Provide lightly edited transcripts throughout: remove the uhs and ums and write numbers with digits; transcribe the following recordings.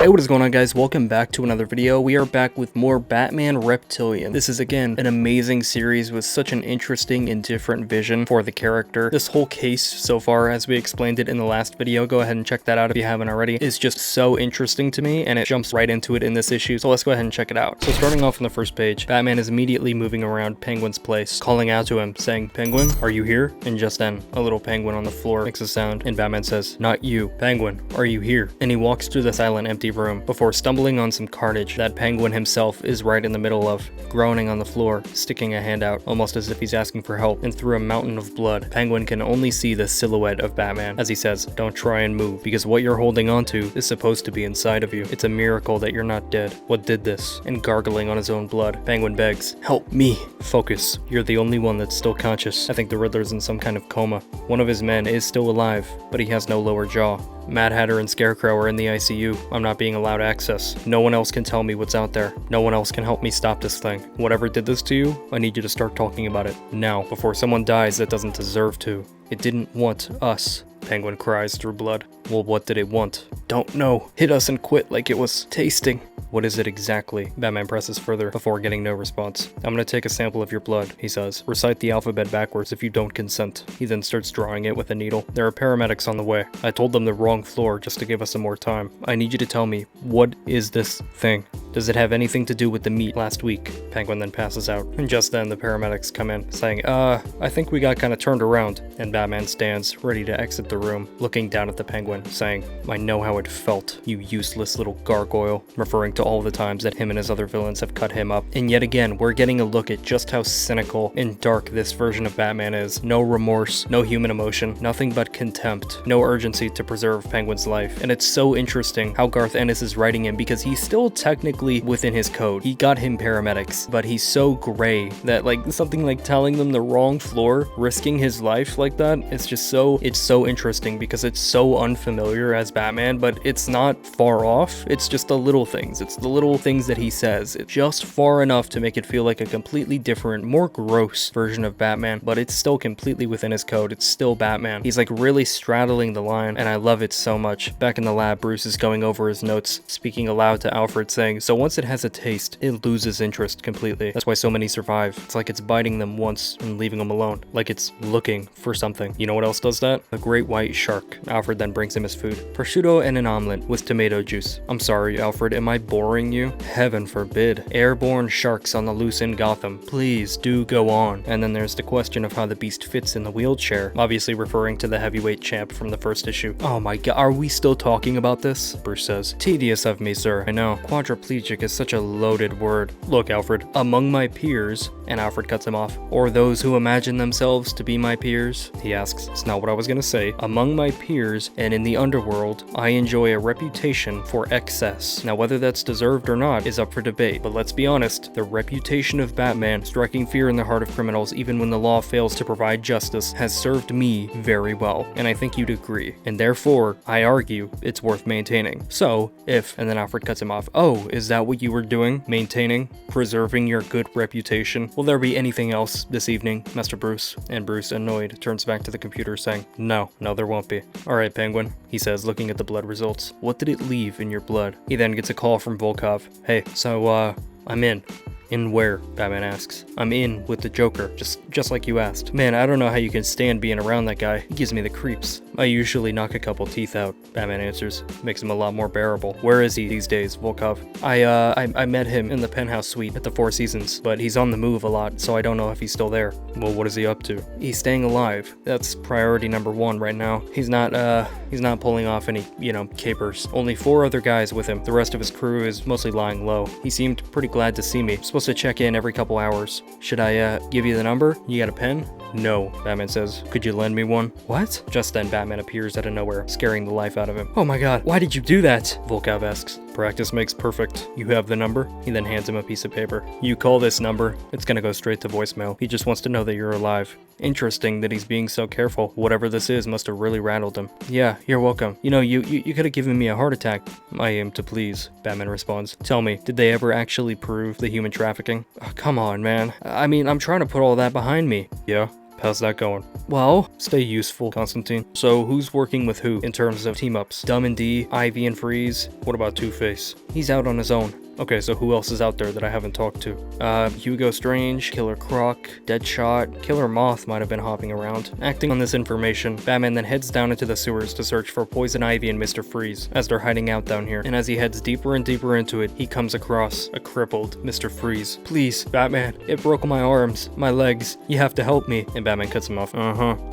Hey, what is going on, guys? Welcome back to another video. We are back with more Batman Reptilian. This is again an amazing series with such an interesting and different vision for the character. This whole case so far, as we explained it in the last video, go ahead and check that out if you haven't already, is just so interesting to me, and it jumps right into it in this issue, so let's go ahead and check it out. So starting off on the first page, Batman is immediately moving around Penguin's place, calling out to him, saying, "Penguin, are you here?" And just then, a little penguin on the floor makes a sound, and Batman says, "Not you. Penguin, are you here?" And he walks through the silent, empty room before stumbling on some carnage that Penguin himself is right in the middle of, groaning on the floor, sticking a hand out, almost as if he's asking for help, and through a mountain of blood, Penguin can only see the silhouette of Batman as he says, "Don't try and move, because what you're holding onto is supposed to be inside of you. It's a miracle that you're not dead. What did this?" And gargling on his own blood, Penguin begs, "Help me." Focus. You're the only one that's still conscious. I think the Riddler's in some kind of coma. One of his men is still alive, but he has no lower jaw. Mad Hatter and Scarecrow are in the ICU. I'm not being allowed access. No one else can tell me what's out there. No one else can help me stop this thing. Whatever did this to you, I need you to start talking about it now, before someone dies that doesn't deserve to. It didn't want us. Penguin cries through blood. Well, what did it want? Don't know. Hit us and quit like it was tasting. What is it exactly? Batman presses further before getting no response. "I'm gonna take a sample of your blood," he says. "Recite the alphabet backwards if you don't consent." He then starts drawing it with a needle. "There are paramedics on the way. I told them the wrong floor just to give us some more time. I need you to tell me, what is this thing? Does it have anything to do with the meet last week?" Penguin then passes out. And just then the paramedics come in, saying, I think we got kinda turned around." And Batman stands, ready to exit the room, looking down at the Penguin, saying, "I know how it felt, you useless little gargoyle," referring to all the times that him and his other villains have cut him up. And yet again, we're getting a look at just how cynical and dark this version of Batman is. No remorse, no human emotion, nothing but contempt, no urgency to preserve Penguin's life. And it's so interesting how Garth Ennis is writing him, because he's still technically within his code. He got him paramedics, but he's so gray that something like telling them the wrong floor, risking his life like that, it's so interesting because it's so unfamiliar as Batman, but it's not far off. It's just the little things. It's the little things that he says. It's just far enough to make it feel like a completely different, more gross version of Batman, but it's still completely within his code. It's still Batman. He's really straddling the line, and I love it so much. Back in the lab, Bruce is going over his notes, speaking aloud to Alfred, saying, "So once it has a taste, it loses interest completely. That's why so many survive. It's like it's biting them once and leaving them alone. Like it's looking for something. You know what else does that? A great white shark." Alfred then brings him his food. "Prosciutto and an omelet with tomato juice." "I'm sorry, Alfred, am I boring you?" "Heaven forbid. Airborne sharks on the loose in Gotham. Please do go on." And then there's the question of how the beast fits in the wheelchair, obviously referring to the heavyweight champ from the first issue. "Oh my god, are we still talking about this?" Bruce says. "Tedious of me, sir. I know. Quadriplegic is such a loaded word." "Look, Alfred, among my peers," and Alfred cuts him off. "Or those who imagine themselves to be my peers?" He asks. "It's not what I was gonna say. Among my peers and in the underworld, I enjoy a reputation for excess. Now, whether that's deserved or not is up for debate, but let's be honest, the reputation of Batman, striking fear in the heart of criminals even when the law fails to provide justice, has served me very well, and I think you'd agree. And therefore, I argue it's worth maintaining. So, if," and then Alfred cuts him off, "Oh, is that what you were doing? Maintaining? Preserving your good reputation? Will there be anything else this evening, Mr. Bruce?" And Bruce, annoyed, turns back to the computer saying, No, there won't be." "Alright, Penguin," he says, looking at the blood results. "What did it leave in your blood?" He then gets a call from Volkov. "Hey, so, I'm in." "In where?" Batman asks. "I'm in with the Joker, just like you asked." "Man, I don't know how you can stand being around that guy. He gives me the creeps." "I usually knock a couple teeth out," Batman answers. "Makes him a lot more bearable." "Where is he these days, Volkov?" I met him in the penthouse suite at the Four Seasons, but he's on the move a lot, so I don't know if he's still there." "Well, what is he up to?" "He's staying alive. That's priority number one right now. He's not pulling off any, capers. Only 4 other guys with him. The rest of his crew is mostly lying low. He seemed pretty glad to see me. Supposed to check in every couple hours. Should I, give you the number? You got a pen?" "No," Batman says. "Could you lend me one?" "What?" Just then Batman appears out of nowhere, scaring the life out of him. "Oh my god, why did you do that?" Volkov asks. "Practice makes perfect. You have the number?" He then hands him a piece of paper. "You call this number, it's gonna go straight to voicemail. He just wants to know that you're alive." Interesting that he's being so careful. Whatever this is must have really rattled him. "Yeah, you're welcome. You could have given me a heart attack." "I aim to please," Batman responds. "Tell me, did they ever actually prove the human trafficking?" "Oh, come on, man. I mean, I'm trying to put all that behind me." "Yeah? How's that going? Well, stay useful, Constantine. So who's working with who in terms of team-ups? Dumb and D, Ivy and Freeze? What about Two-Face? He's out on his own. Okay, so who else is out there that I haven't talked to? Hugo Strange, Killer Croc, Deadshot, Killer Moth might have been hopping around. Acting on this information, Batman then heads down into the sewers to search for Poison Ivy and Mr. Freeze, as they're hiding out down here. And as he heads deeper and deeper into it, he comes across a crippled Mr. Freeze. Please, Batman, it broke my arms, my legs, you have to help me. And Batman cuts him off.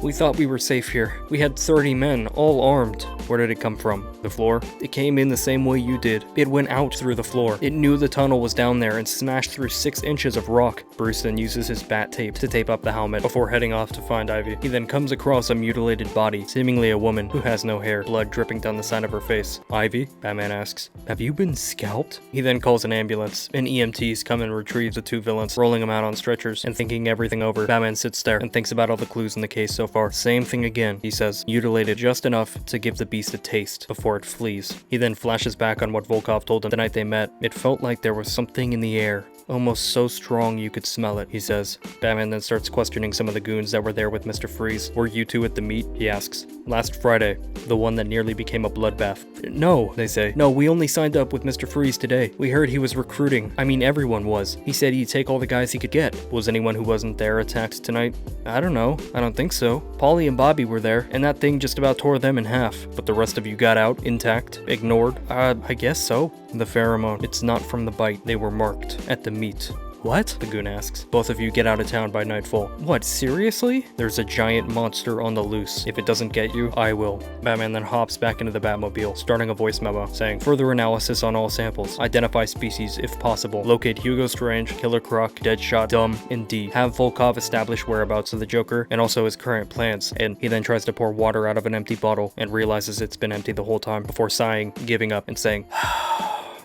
We thought we were safe here. We had 30 men, all armed. Where did it come from? The floor? It came in the same way you did. It went out through the floor. It knew the tunnel was down there and smashed through 6 inches of rock. Bruce then uses his bat tape to tape up the helmet before heading off to find Ivy. He then comes across a mutilated body, seemingly a woman who has no hair, blood dripping down the side of her face. Ivy? Batman asks. Have you been scalped? He then calls an ambulance, and EMTs come and retrieve the 2 villains, rolling them out on stretchers, and thinking everything over, Batman sits there and thinks about all the clues in the case so far. Same thing again, he says, mutilated just enough to give the beast a taste before it flees. He then flashes back on what Volkov told him the night they met. It felt like there was something in the air, almost so strong you could smell it, he says. Batman then starts questioning some of the goons that were there with Mr. Freeze. Were you two at the meet? He asks. Last Friday, the one that nearly became a bloodbath. No, they say. No, we only signed up with Mr. Freeze today. We heard he was recruiting. I mean, everyone was. He said he'd take all the guys he could get. Was anyone who wasn't there attacked tonight? I don't know. I don't think so. Polly and Bobby were there, and that thing just about tore them in half. But the rest of you got out, intact, ignored? I guess so. The pheromone. It's not from the bite. They were marked at the meet. What? The goon asks. Both of you get out of town by nightfall. What, seriously? There's a giant monster on the loose. If it doesn't get you, I will. Batman then hops back into the Batmobile, starting a voice memo, saying, further analysis on all samples. Identify species if possible. Locate Hugo Strange, Killer Croc, Deadshot, Dumb, and D. Have Volkov establish whereabouts of the Joker, and also his current plans. And he then tries to pour water out of an empty bottle, and realizes it's been empty the whole time, before sighing, giving up, and saying,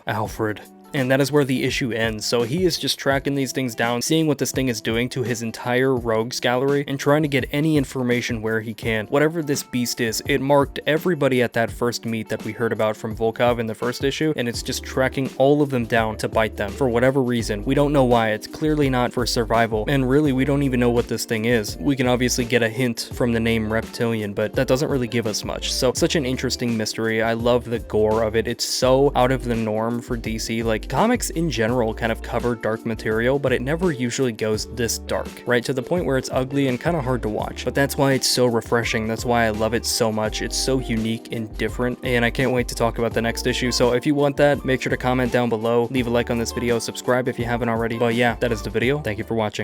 Alfred. And that is where the issue ends. So he is just tracking these things down, seeing what this thing is doing to his entire rogues gallery, and trying to get any information where he can. Whatever this beast is, it marked everybody at that first meet that we heard about from Volkov in the first issue, and it's just tracking all of them down to bite them for whatever reason. We don't know why. It's clearly not for survival, and really we don't even know what this thing is. We can obviously get a hint from the name Reptilian, but that doesn't really give us much. So such an interesting mystery. I love the gore of it. It's so out of the norm for DC. Like, comics in general kind of cover dark material, but it never usually goes this dark, right? To the point where it's ugly and kind of hard to watch. But that's why it's so refreshing. That's why I love it so much. It's so unique and different, and I can't wait to talk about the next issue. So if you want that, make sure to comment down below, leave a like on this video, subscribe if you haven't already. But yeah, that is the video. Thank you for watching.